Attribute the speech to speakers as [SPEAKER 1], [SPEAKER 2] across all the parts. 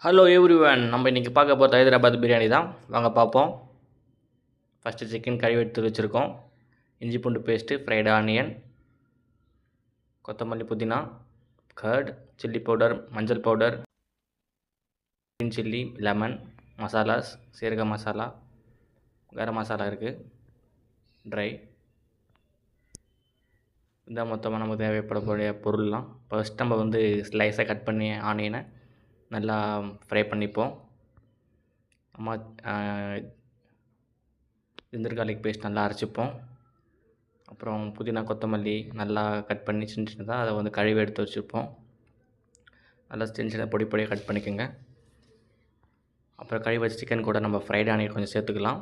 [SPEAKER 1] Hello everyone, நம்ம இன்றைக்கி பார்க்க போகிறது ஹைதராபாத் பிரியாணி தான். வாங்க பார்ப்போம். ஃபஸ்ட்டு சிக்கன் கழுவி எடுத்து வச்சுருக்கோம். இஞ்சி பூண்டு பேஸ்ட்டு, ஃப்ரைடு ஆனியன், கொத்தமல்லி, புதினா, கர்ட், சில்லி பவுடர், மஞ்சள் பவுடர், க்ரீன் சில்லி, லெமன், மசாலாஸ், சீரக மசாலா, கரம் மசாலா இருக்குது, ட்ரை. இதான் மொத்தமாக நமக்கு தேவைப்படக்கூடிய பொருள்லாம். ஃபஸ்ட் நம்ம வந்து ஸ்லைஸாக கட் பண்ணி ஆனியனை நல்லா ஃப்ரை பண்ணிப்போம். அம்மா ஜிஞ்சர் கார்லிக் பேஸ்ட் நல்லா அரைச்சிப்போம். அப்புறம் புதினா, கொத்தமல்லி நல்லா கட் பண்ணி சின்ன சின்னதாக அதை வந்து கழுவி எடுத்து வச்சுருப்போம். நல்லா சின்ன சின்ன பொடி பொடியாக கட் பண்ணிக்கோங்க. அப்புறம் கழுவி வச்ச சிக்கன் கூட நம்ம ஃப்ரைட் ஆனியன் கொஞ்சம் சேர்த்துக்கலாம்.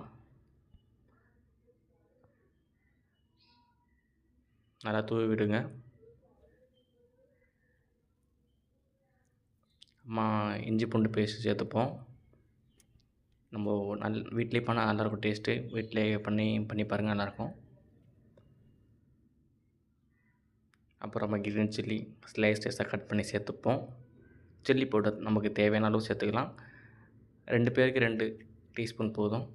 [SPEAKER 1] நல்லா தூவி விடுங்க. இஞ்சி பூண்டு பேஸ்ட் சேர்த்துப்போம். நம்ம வீட்லேயே பண்ணால் நல்லாயிருக்கும் டேஸ்ட்டு. வீட்டிலே பண்ணி பாருங்கள், நல்லாயிருக்கும். அப்புறம் நம்ம க்ரீன் சில்லி ஸ்லைஸாக கட் பண்ணி சேர்த்துப்போம். சில்லி பவுடர் நமக்கு தேவையான அளவு சேர்த்துக்கலாம். 2 பேருக்கு 2 டீஸ்பூன் போதும்.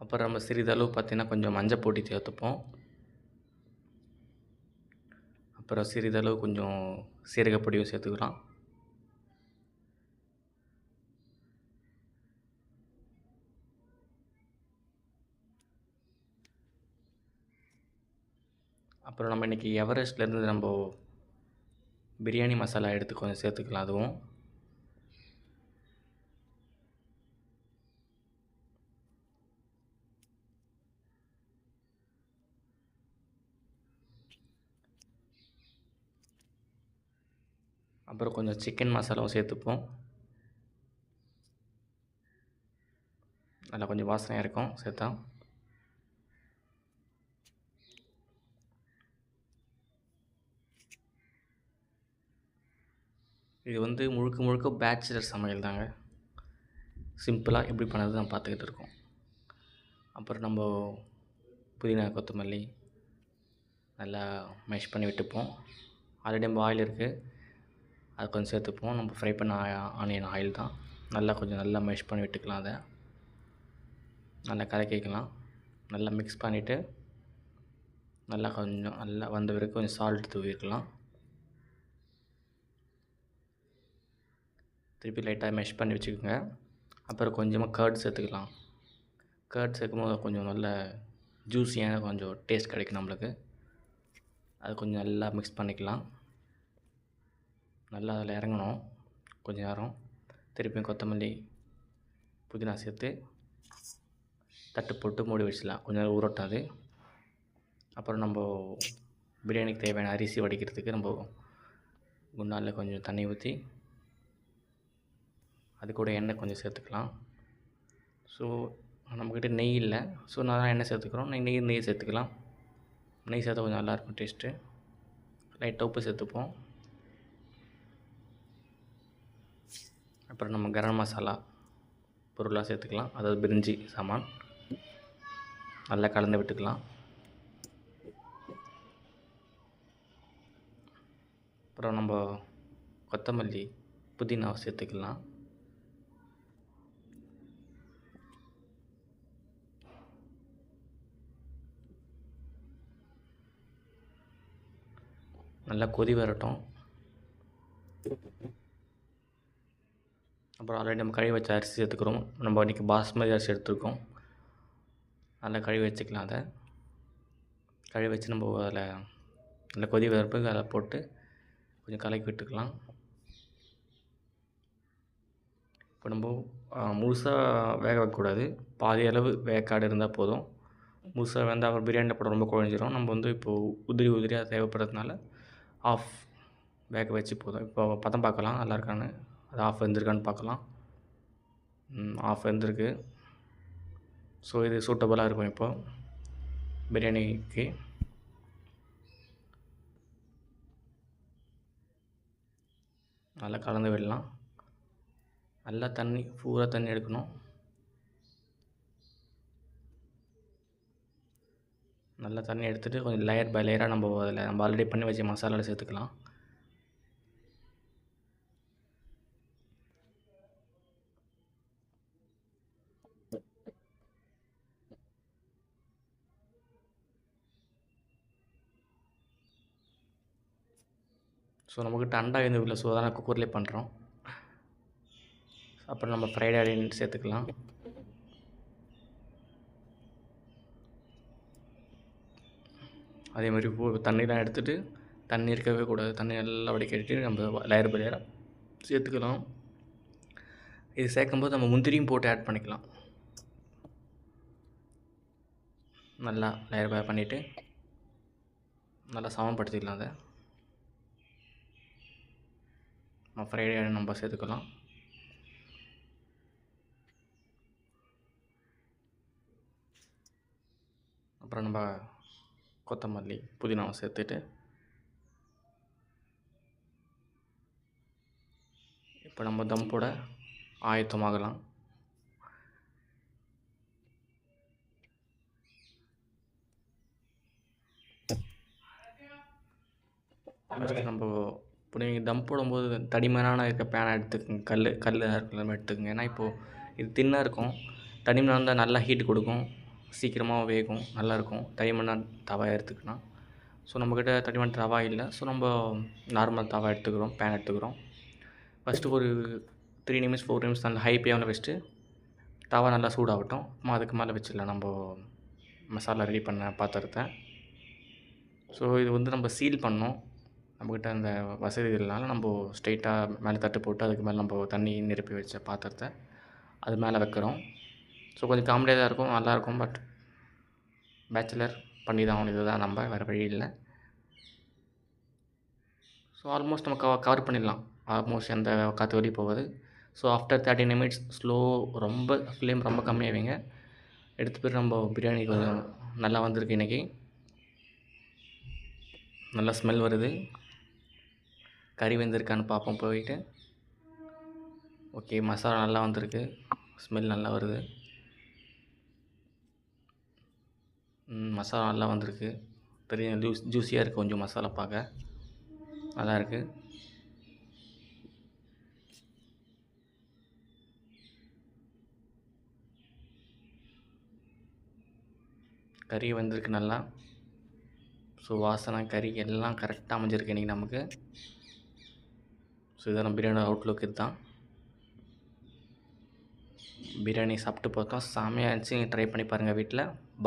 [SPEAKER 1] அப்புறம் நம்ம சிறிதளவு பார்த்திங்கன்னா கொஞ்சம் மஞ்சள் பொடி சேர்த்துப்போம். அப்புறம் சிறிதளவு கொஞ்சம் சீரகப்பொடியும் சேர்த்துக்கலாம். அப்புறம் நம்ம இன்றைக்கி எவரெஸ்ட்லேருந்து நம்ம பிரியாணி மசாலா எடுத்து கொஞ்சம் சேர்த்துக்கலாம். அதுவும் அப்புறம் கொஞ்சம் சிக்கன் மசாலாவும் சேர்த்துப்போம். நல்லா கொஞ்சம் வாசனையாக இருக்கும் சேர்த்தா. இது வந்து முழுக்க பேச்சுலர் சமையல் தாங்க. சிம்பிளாக எப்படி பண்ணது நம்ம பார்த்துக்கிட்டு இருக்கோம். அப்புறம் நம்ம புதினா, கொத்தமல்லி நல்லா மேஷ் பண்ணி விட்டுப்போம். ஆல்ரெடி நம்ம ஆயில் இருக்குது, அது கொஞ்சம் சேர்த்துப்போம். நம்ம ஃப்ரை பண்ண ஆனியன் ஆயில் தான். நல்லா மேஷ் பண்ணி விட்டுக்கலாம். அதை நல்லா கலக்கிக்கலாம். நல்லா மிக்ஸ் பண்ணிவிட்டு நல்லா வந்த பிறகு கொஞ்சம் சால்ட் தூவிக்கலாம். திருப்பி லைட்டாக மேஷ் பண்ணி வச்சுக்கோங்க. அப்புறம் கொஞ்சமாக கர்ட் சேர்த்துக்கலாம். கர்ட் சேர்க்கும்போது கொஞ்சம் நல்ல ஜூஸியான கொஞ்சம் டேஸ்ட் கிடைக்கும் நம்மளுக்கு. அது கொஞ்சம் நல்லா மிக்ஸ் பண்ணிக்கலாம். நல்லா அதில் இறங்கணும் கொஞ்சம் நேரம். திருப்பியும் கொத்தமல்லி, புதினா சேர்த்து தட்டு போட்டு மூடி வச்சிடலாம். கொஞ்சம் நேரம் ஊறட்டாது. அப்புறம் நம்ம பிரியாணிக்கு தேவையான அரிசி வடிக்கிறதுக்கு நம்ம குண்டானில் கொஞ்சம் தண்ணி ஊற்றி அது கூட எண்ணெய் கொஞ்சம் சேர்த்துக்கலாம். ஸோ நம்மக்கிட்ட நெய் இல்லை, ஸோ நான் எண்ணெய் சேர்த்துக்கிறோம். நெய் சேர்த்துக்கலாம். நெய் சேர்த்தா கொஞ்சம் நல்லாயிருக்கும் டேஸ்ட்டு. லைட்டாக உப்பு சேர்த்துப்போம். அப்புறம் நம்ம கரம் மசாலா பொருளாக சேர்த்துக்கலாம், அதாவது பிரிஞ்சி சாமான். நல்லா கலந்து விட்டுக்கலாம். அப்புறம் நம்ம கொத்தமல்லி, புதினாவை சேர்த்துக்கலாம். நல்லா கொதி வரட்டும். அப்புறம் ஆல்ரெடி நம்ம கழுவி வச்ச அரிசி சேர்த்துக்கிறோம். நம்ம இன்றைக்கி பாஸ்மதி அரிசி எடுத்துருக்கோம். நல்லா கழுவி வச்சுக்கலாம். அதை கழுவி வச்சு நம்ம அதில் நல்லா கொதி வரப்போ அதில் போட்டு கொஞ்சம் கலக்கி விட்டுக்கலாம். இப்போ நம்ம முழுசாக வேக வைக்கக்கூடாது. பாதி அளவு வேக்காடு இருந்தால் போதும். முழுசாக வெந்தால் அப்புறம் பிரியாணியில் போட ரொம்ப குழஞ்சிரும். நம்ம வந்து இப்போது உதிரியாக தேவைப்படுறதுனால ஆஃப் வேக வச்சு போதும். இப்போ பதம் பார்க்கலாம் நல்லா இருக்கான்னு. அது ஆஃப் வெந்திருக்கான்னு பார்க்கலாம். ஆஃப் வெந்திருக்கு. ஸோ இது சூட்டபுளாக இருக்கும் இப்போ பிரியாணிக்கு. நல்லா கலந்து விடலாம். நல்லா பூரா தண்ணி எடுக்கணும். நல்லா தண்ணி எடுத்துகிட்டு கொஞ்சம் லேயர் பை லேயராக நம்ம ஆல்ரெடி பண்ணி வச்ச மசாலாவில் சேர்த்துக்கலாம். ஸோ நம்மக்கிட்ட அண்டா எதுவும் இல்லை, ஸோ அதனால் குக்கர்லேயே பண்ணுறோம். அப்புறம் நம்ம ஃப்ரைட் ஆனியன் சேர்த்துக்கலாம். அதேமாதிரி தண்ணிலாம் எடுத்துகிட்டு, தண்ணி இருக்கவே கூடாது, தண்ணி நல்லா வடிகட்டிட்டு நம்ம லேயர் பை லேயராக சேர்த்துக்கலாம். இது சேர்க்கும்போது நம்ம முந்திரியும் போட்டு ஆட் பண்ணிக்கலாம். நல்லா லேயர் பை பண்ணிவிட்டு நல்லா சமப்படுத்திக்கலாம். அதை நம்ம ஃப்ரைட் ஆனியன் நம்ம சேர்த்துக்கலாம். அப்புறம் நம்ம கொத்தமல்லி புதினாவை சேர்த்துட்டு இப்போ நம்ம தம் போட ஆயத்தமாகலாம். நம்ம இப்போ நீங்கள் தம் போடும்போது தடிமனான இருக்க பேனை எடுத்துக்கோங்க, கல் இருக்கிற எடுத்துக்கோங்க. ஏன்னா இப்போது இது தின்னாக இருக்கும், தடிமனாக இருந்தால் நல்லா ஹீட் கொடுக்கும், சீக்கிரமாக வேகும், நல்லாயிருக்கும். தடிமனாக தவா எடுத்துக்கலாம். ஸோ நம்மக்கிட்ட தடிமன் தவா இல்லை, ஸோ நம்ம நார்மல் தவா எடுத்துக்கிறோம், பேன் எடுத்துக்கிறோம். ஃபஸ்ட்டு ஒரு 3 நிமிஷம் 4 நிமிஷம் நல்லா ஹை ஃப்ளேமில் வச்சுட்டு தவா நல்லா சூடாகட்டும். அதுக்கு மேலே வச்சிடலாம் நம்ம மசாலா ரெடி பண்ண பாத்திரத்தை. ஸோ இது வந்து நம்ம சீல் பண்ணோம். நம்மக்கிட்ட அந்த வசதி இல்லைனால நம்ம ஸ்ட்ரெயிட்டாக மேலே தட்டு போட்டு அதுக்கு மேலே நம்ம தண்ணி நிரப்பி வச்ச பாத்திரத்தை அது மேலே வைக்கிறோம். ஸோ கொஞ்சம் காமெடியாக தான் இருக்கும், நல்லாயிருக்கும். பட் பேச்சுலர் பண்ணி தான் ஆகணும், இது தான் நம்ம, வேறு வழி இல்லை. ஸோ ஆல்மோஸ்ட் நம்ம கவர் பண்ணிடலாம். ஆல்மோஸ்ட் எந்த காற்று வெளியே போகாது. ஸோ ஆஃப்டர் 30 நிமிட்ஸ் ஸ்லோ, ரொம்ப ஃப்ளேம் ரொம்ப கம்மியாக வைங்க. எடுத்து போய் நம்ம பிரியாணி கொஞ்சம் நல்லா வந்திருக்கு இன்றைக்கி. நல்லா ஸ்மெல் வருது. கறி வெந்திருக்கான்னு பார்ப்போம் போயிட்டு. ஓகே, மசாலா நல்லா வந்திருக்கு, ஸ்மெல் நல்லா வருது. மசாலா நல்லா வந்திருக்கு, பெரிய ஜூஸியாக இருக்குது, கொஞ்சம் மசாலா பார்க்க நல்லா இருக்குது. கறி வந்திருக்கு நல்லா. ஸோ வாசனை கறி எல்லாம் கரெக்டாக அமைஞ்சிருக்கு இன்றைக்கி நமக்கு. ஸோ இதான் பிரியாணி அவுட்லுக். இதுதான் பிரியாணி. சாப்பிட்டு பார்த்தோம், செம்மையாக இருந்துச்சு. ட்ரை பண்ணி பாருங்கள் வீட்டில்.